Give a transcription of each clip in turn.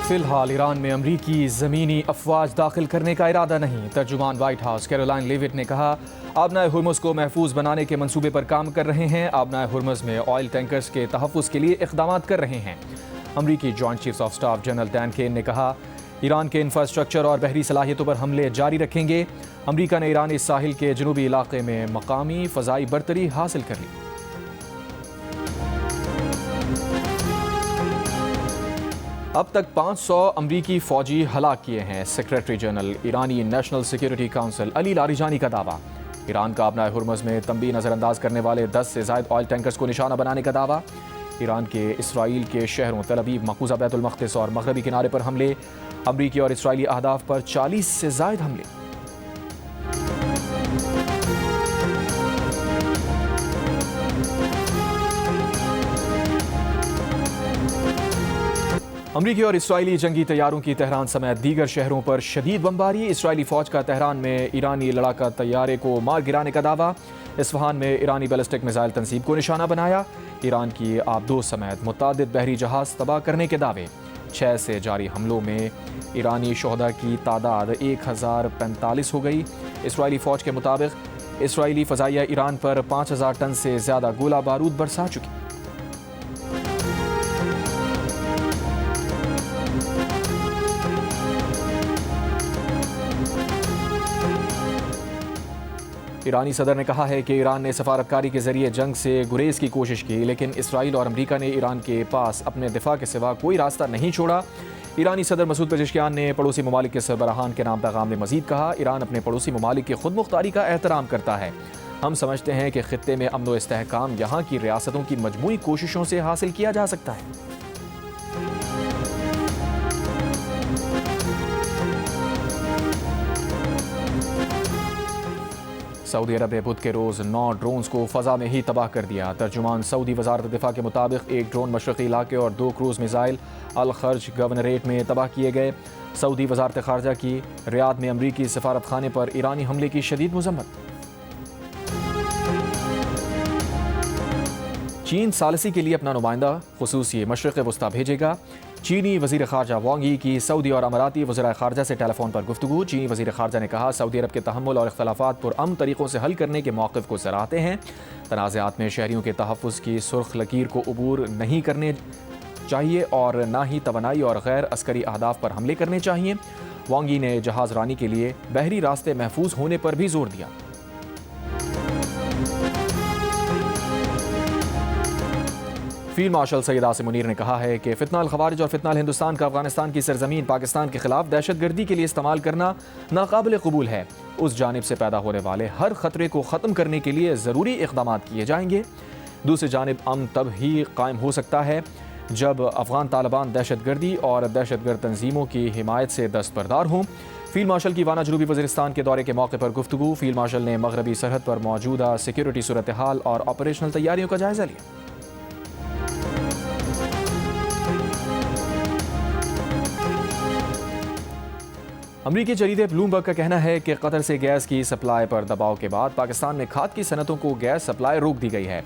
फिलहाल ईरान में अमरीकी ज़मीनी अफवाज दाखिल करने का इरादा नहीं। तर्जुमान व्हाइट हाउस कैरोलाइन लेविट ने कहा, आबनाए हुर्मुज़ को महफूज बनाने के मंसूबे पर काम कर रहे हैं। आबनाए हुर्मुज़ में ऑयल टैंकर्स के तहफ़्फ़ुज़ के लिए इक़दाम कर रहे हैं। अमरीकी joint chiefs of staff general Dan Caine ने कहा, ईरान के इंफ्रास्ट्रक्चर और बहरी सलाहियतों पर हमले जारी रखेंगे। अमरीका ने ईरानी साहिल के जनूबी इलाके में मकामी फ़ज़ाई बरतरी हासिल कर ली। अब तक 500 अमरीकी फ़ौजी हलाक किए हैं। सेक्रेटरी जनरल ईरानी national security council Ali Larijani का दावा। ईरान का आबनाए हुर्मुज़ में तंबी नज़रअंदाज करने वाले 10 से ज़ायद ऑयल टैंकर्स को निशाना बनाने का दावा। ईरान के इसराइल के शहरों तल अवीव, मक़बूज़ा बैतुल मक़दिस और मग़रबी किनारे पर हमले। अमरीकी और इसराइली अहदाफ पर 40 से ज़ायद हमले। अमरीकी और इसराइली जंगी तैयारों की तेहरान समेत दीगर शहरों पर शदीद बमबारी। इसराइली फ़ौज का तेहरान में ईरानी लड़ाका तैयारे को मार गिराने का दावा। इस्फहान में ईरानी बैलिस्टिक मिसाइल तंसीब को निशाना बनाया। ईरान की आबदों समेत मुतादिद बहरी जहाज़ तबाह करने के दावे। 6 से जारी हमलों में ईरानी शोहदा की तादाद 1045 हो गई। इसराइली फ़ौज के मुताबिक इसराइली फ़ज़ाइया ईरान पर 5000 टन से ज़्यादा गोला बारूद बरसा चुकी। ईरानी सदर ने कहा है कि ईरान ने सफारतकारी के जरिए जंग से गुरेज की कोशिश की, लेकिन इसराइल और अमरीका ने ईरान के पास अपने दिफा के सिवा कोई रास्ता नहीं छोड़ा। ईरानी सदर मसूद पेज़ेश्कियान ने पड़ोसी ममालिक के सरबराहान के नाम पैगाम में मजीद कहा, ईरान अपने पड़ोसी ममालिक की खुद मुख्तारी का एहतराम करता है। हम समझते हैं कि खित्ते में अमन व इस्तेहकाम यहाँ की रियासतों की मजमूई कोशिशों से हासिल किया जा सकता है। सऊदी अरब ने बुध के रोज़ 9 ड्रोन्स को फ़ज़ा में ही तबाह कर दिया। तर्जुमान सऊदी वज़ारत दिफ़ा के मुताबिक एक ड्रोन मशरक़ी इलाके और 2 क्रूज़ मिसाइल अल खर्ज गवर्नरेट में तबाह किए गए। सऊदी वज़ारत ख़ारजा की रियाद में अमरीकी सफारत खाने पर ईरानी हमले की शदीद मज़म्मत। चीन सालसी के लिए अपना नुमाइंदा ख़ुसूसी मशरिक़ वस्ता भेजेगा। चीनी वज़ीर ख़ारजा वांग यी की सऊदी और अमाराती वज़राए ख़ारजा से टेलीफोन पर गुफ्तगू। चीनी वज़ीर ख़ारजा ने कहा, सऊदी अरब के तहम्मुल और इख्तलाफात पुरअमन तरीक़ों से हल करने के मौक़िफ़ को सराहते हैं। तनाज़ात में शहरियों के तहफ़्फ़ुज़ की सुर्ख लकीर को अबूर नहीं करने चाहिए और ना ही तवानाई और गैर अस्करी अहदाफ पर हमले करने चाहिए। वांग यी ने जहाज़ रानी के लिए बहरी रास्ते महफूज होने पर भी जोर दिया। फील्ड मार्शल सैयद आसिम मुनीर ने कहा है कि फितनाल खवारिज और फितनाल हिंदुस्तान का अफगानिस्तान की सरजमीन पाकिस्तान के खिलाफ दहशतगर्दी के लिए इस्तेमाल करना नाकाबिल कबूल है। उस जानिब से पैदा होने वाले हर खतरे को ख़त्म करने के लिए ज़रूरी इक़दाम किए जाएंगे। दूसरी जानिब अमन तब ही कायम हो सकता है जब अफ़गान तालिबान दहशतगर्दी और दहशतगर्द तंजीमों की हिमायत से दस्तबरदार हों। फील्ड मार्शल की वाना जनूबी वज़ीरिस्तान के दौरे के मौके पर गुफ्तगू। फील्ड मार्शल ने मगरबी सरहद पर मौजूदा सिक्योरिटी सूरत हाल और ऑपरेशनल तैयारियों का जायज़ा लिया। अमरीकी जरीदे ब्लूमबर्ग का कहना है कि कतर से गैस की सप्लाई पर दबाव के बाद पाकिस्तान में खाद की सनतों को गैस सप्लाई रोक दी गई है।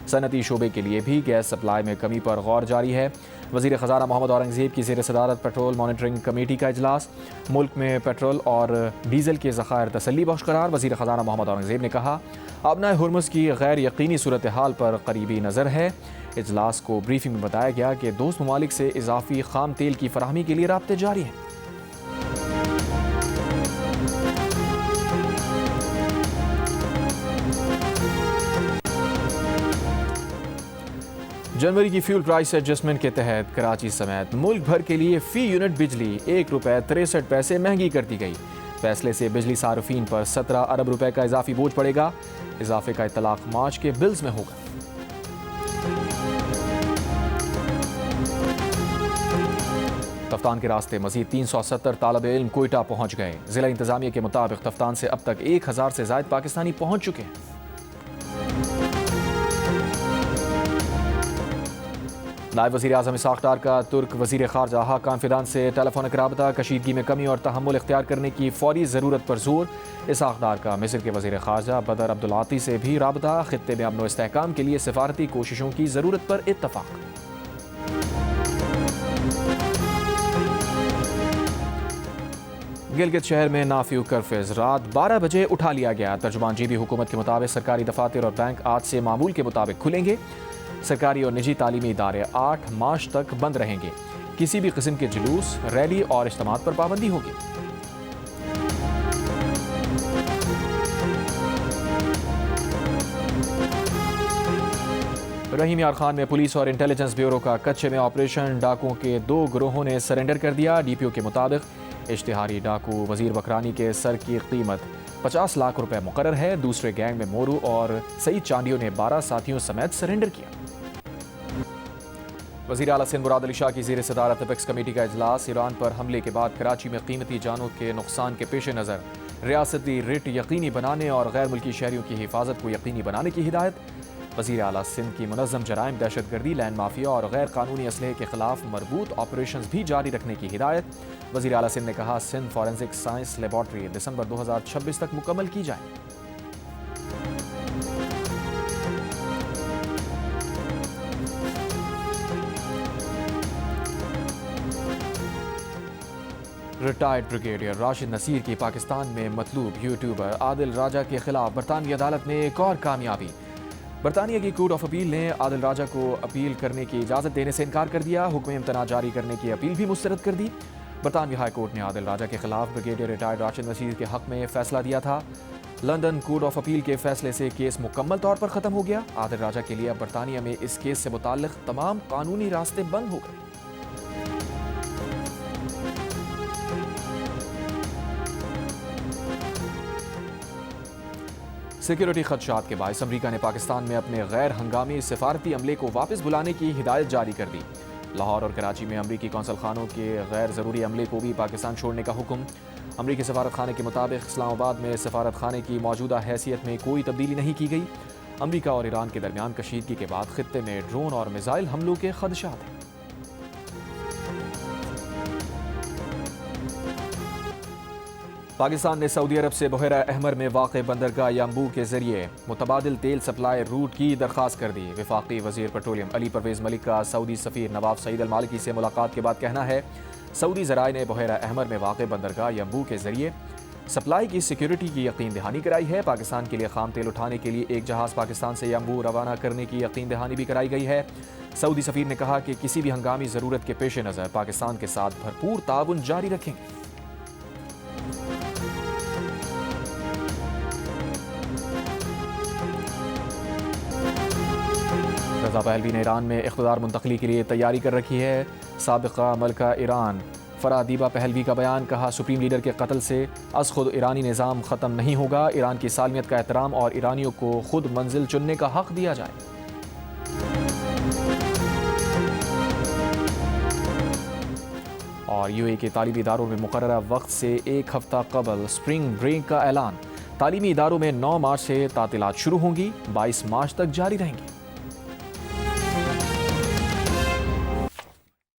सनती शोबे के लिए भी गैस सप्लाई में कमी पर गौर जारी है। वज़ीर ख़ज़ाना मोहम्मद औरंगज़ेब की ज़ेर सदारत पेट्रोल मॉनिटरिंग कमेटी का इजलास। मुल्क में पेट्रोल और डीजल के ज़खायर तसल्ली बख्श करार। वज़ीर ख़ज़ाना मोहम्मद औरंगज़ेब ने कहा, आबनाए हुर्मुज़ की गैर यकीनी सूरत हाल पर करीबी नज़र है। इजलास को ब्रीफिंग में बताया गया कि दोस्त ममालिक से इजाफी खाम तेल की फराहमी के लिए राब्ते जारी हैं। जनवरी की फ्यूल प्राइस एडजस्टमेंट के तहत कराची समेत मुल्क भर के लिए फ़ी यूनिट बिजली ₹1.63 महंगी कर दी गई। फैसले से बिजली सार्फिन पर 17 अरब रुपए का इजाफी बोझ पड़ेगा। इजाफे का इतलाक मार्च के बिल्स में होगा। तफ्तान के रास्ते मजीद 370 तालब इल्म कोयटा पहुंच गए। जिला इंतजामिया के मुताबिक तफ्तान से अब तक 1000 से ज़ायद पाकिस्तानी पहुंच चुके हैं। नायब वज़ीर आज़म इसहाक़ डार का तुर्क वज़ीर ख़ारजा हाकान फिदान से टेलीफोनिक राबता। कशीदगी में कमी और तहम्मुल इख्तियार करने की फ़ौरी ज़रूरत पर जोर। इसहाक़ डार का मिस्र के वज़ीर ख़ारजा बदर अब्दुल्लाती से भी राबता। खित्ते में अमन व इस्तेहकाम के लिए सिफारती कोशिशों की ज़रूरत पर इत्तफ़ाक़। गिलगित शहर में नाफ्यू कर्फ्यूज़ रात 12 बजे उठा लिया गया। तर्जुमान जीबी हुकूमत के मुताबिक सरकारी दफातर और बैंक आज से मामूल के मुताबिक खुलेंगे। सरकारी और निजी तालीमी इदारे 8 मार्च तक बंद रहेंगे। किसी भी किस्म के जुलूस, रैली और इज्तिमात पर पाबंदी होगी। रहीम यार खान में पुलिस और इंटेलिजेंस ब्यूरो का कच्चे में ऑपरेशन, डाकुओं के 2 गिरोहों ने सरेंडर कर दिया। डीपीओ के मुताबिक इश्तिहारी डाकू वजीर बकरानी के सर की कीमत 50 लाख रुपए मुकर्रर है। दूसरे गैंग में मोरू और सईद चांडियों ने 12 साथियों समेत सरेंडर किया। वज़ीर आला सिंध मुराद अली शाह की ज़ेर सदारत अपेक्स कमेटी का इजलास। ईरान पर हमले के बाद कराची में कीमती जानों के नुकसान के पेश नज़र रियासती रिट यकीनी बनाने और गैर मुल्की शहरियों की हिफाजत को यकीनी बनाने की हिदायत। वज़ीर आला सिंध की मुनज़्ज़म जराइम, दहशतगर्दी, लैंड माफिया और गैर कानूनी असलहे के खिलाफ मरबूत ऑपरेशन भी जारी रखने की हिदायत। वज़ीर आला सिंध ने कहा, सिंध फॉरेंसिक साइंस लेबॉर्ट्री दिसंबर 2026 तक मुकम्मल की जाए। रिटायर्ड ब्रिगेडियर राशिद नसीर की पाकिस्तान में मतलूब यूट्यूबर आदिल राजा के खिलाफ बरतानवी अदालत में एक और कामयाबी। बरतानिया की कोर्ट ऑफ अपील ने आदिल राजा को अपील करने की इजाज़त देने से इनकार कर दिया। हुक्म इम्तना जारी करने की अपील भी मुस्तरद कर दी। बरतानवी हाई कोर्ट ने आदिल राजा के खिलाफ ब्रिगेडियर रिटायर्ड राशिद नसीर के हक में फैसला दिया था। लंदन कोर्ट ऑफ अपील के फैसले से केस मुकम्मल तौर पर ख़त्म हो गया। आदिल राजा के लिए अब बरतानिया में इस केस से मुताल्लिक़ तमाम कानूनी रास्ते बंद हो गए। सिक्योरिटी खदशात के बायस अमरीका ने पाकिस्तान में अपने गैर हंगामी सिफारती अमले को वापस बुलाने की हिदायत जारी कर दी। लाहौर और कराची में अमरीकी कौंसल खानों के गैर ज़रूरी अमले को भी पाकिस्तान छोड़ने का हुक्म। अमरीकी सफारत खाने के मुताबिक इस्लामाबाद में सफारत खाने की मौजूदा हैसियत में कोई तब्दीली नहीं की गई। अमरीका और ईरान के दरमियान कशीदगी के बाद खित्ते में ड्रोन और मिसाइल हमलों के खदशात हैं। पाकिस्तान ने सऊदी अरब से बहरा अहमर में वाक़ बंदरगाह यांबू के जरिए मुतबादिल तेल सप्लाई रूट की दरख्वास्त कर दी। वफाकी वज़ीर पेट्रोलियम अली परवेज़ मलिक का सऊदी सफ़ीर नवाब सईद अल मालिकी से मुलाकात के बाद कहना है, सऊदी ज़राए ने बहरा अहमर में वाक़ बंदरगाह यांबू के जरिए सप्लाई की सिक्योरिटी की यकीन दहानी कराई है। पाकिस्तान के लिए खाम तेल उठाने के लिए एक जहाज़ पाकिस्तान से यांबू रवाना करने की यकीन दहानी भी कराई गई है। सऊदी सफ़ीर ने कहा कि किसी भी हंगामी ज़रूरत के पेश नज़र पाकिस्तान के साथ भरपूर ताउन जारी रखेंगे। रज़ा पहलवी ने ईरान में इख्तिदार मुंतकली के लिए तैयारी कर रखी है। साबिक़ा मलका ईरान फरादीबा पहलवी का बयान, कहा सुप्रीम लीडर के कत्ल से अज खुद ईरानी निज़ाम ख़त्म नहीं होगा। ईरान की सालमियत का एहतराम और ईरानियों को खुद मंजिल चुनने का हक दिया जाए। और यूएई के तालीमी इदारों में मुकर्ररा वक्त से एक हफ्ता कबल स्प्रिंग ब्रेक का ऐलान। तालीमी इदारों में 9 मार्च से तातीलात शुरू होंगी, 22 मार्च तक जारी रहेंगी।